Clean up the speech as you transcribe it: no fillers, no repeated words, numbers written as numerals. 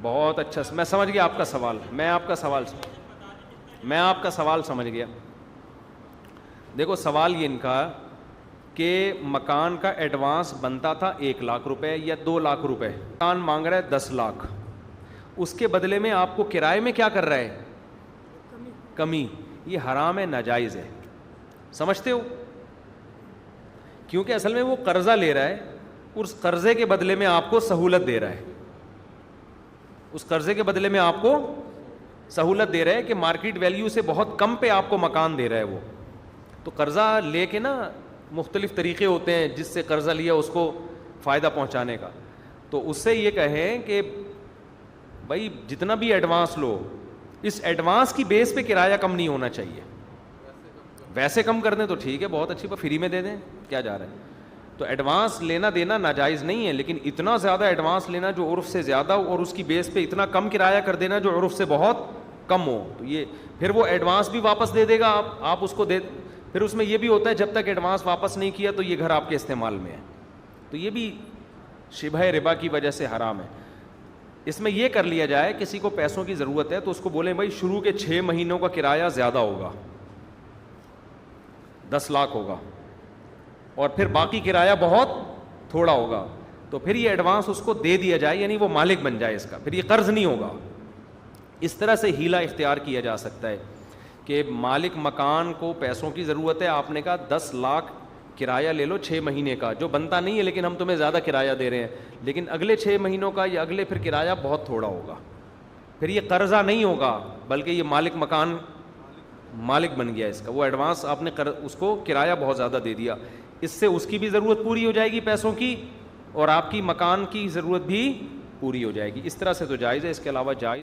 بہت اچھا، میں سمجھ گیا آپ کا سوال، میں آپ کا سوال سمجھ گیا. دیکھو سوال یہ ان کا کہ مکان کا ایڈوانس بنتا تھا 1,00,000 روپے یا 2,00,000 روپے، مکان مانگ رہا ہے 10,00,000، اس کے بدلے میں آپ کو کرائے میں کیا کر رہا ہے؟ کمی. یہ حرام ہے، ناجائز ہے. سمجھتے ہو؟ کیونکہ اصل میں وہ قرضہ لے رہا ہے، اس قرضے کے بدلے میں آپ کو سہولت دے رہا ہے. اس قرضے کے بدلے میں آپ کو سہولت دے رہا ہے کہ مارکیٹ ویلیو سے بہت کم پہ آپ کو مکان دے رہا ہے وہ. تو قرضہ لے کے نا مختلف طریقے ہوتے ہیں جس سے قرضہ لیا اس کو فائدہ پہنچانے کا. تو اس سے یہ کہیں کہ بھائی جتنا بھی ایڈوانس لو، اس ایڈوانس کی بیس پہ کرایہ کم نہیں ہونا چاہیے. ویسے کم کر دیں تو ٹھیک ہے، بہت اچھی، پر فری میں دے دیں کیا جا رہا ہے. تو ایڈوانس لینا دینا ناجائز نہیں ہے، لیکن اتنا زیادہ ایڈوانس لینا جو عرف سے زیادہ ہو اور اس کی بیس پہ اتنا کم کرایہ کر دینا جو عرف سے بہت کم ہو، تو یہ پھر وہ ایڈوانس بھی واپس دے دے گا، آپ اس کو دے. پھر اس میں یہ بھی ہوتا ہے جب تک ایڈوانس واپس نہیں کیا تو یہ گھر آپ کے استعمال میں ہے. تو یہ بھی شبہ ربا کی وجہ سے حرام ہے. اس میں یہ کر لیا جائے کسی کو پیسوں کی ضرورت ہے تو اس کو بولیں بھائی شروع کے 6 مہینوں کا کرایہ زیادہ ہوگا، 10,00,000 ہوگا، اور پھر باقی کرایہ بہت تھوڑا ہوگا. تو پھر یہ ایڈوانس اس کو دے دیا جائے، یعنی وہ مالک بن جائے اس کا، پھر یہ قرض نہیں ہوگا. اس طرح سے ہیلہ اختیار کیا جا سکتا ہے کہ مالک مکان کو پیسوں کی ضرورت ہے، آپ نے کہا 10,00,000 کرایہ لے لو 6 مہینے کا، جو بنتا نہیں ہے لیکن ہم تمہیں زیادہ کرایہ دے رہے ہیں، لیکن اگلے 6 مہینوں کا یا اگلے پھر کرایہ بہت تھوڑا ہوگا. پھر یہ قرضہ نہیں ہوگا بلکہ یہ مکان مالک بن گیا اس کا. وہ ایڈوانس آپ نے اس کو کرایہ بہت زیادہ دے دیا، اس سے اس کی بھی ضرورت پوری ہو جائے گی پیسوں کی، اور آپ کی مکان کی ضرورت بھی پوری ہو جائے گی. اس طرح سے تو جائز ہے، اس کے علاوہ جائز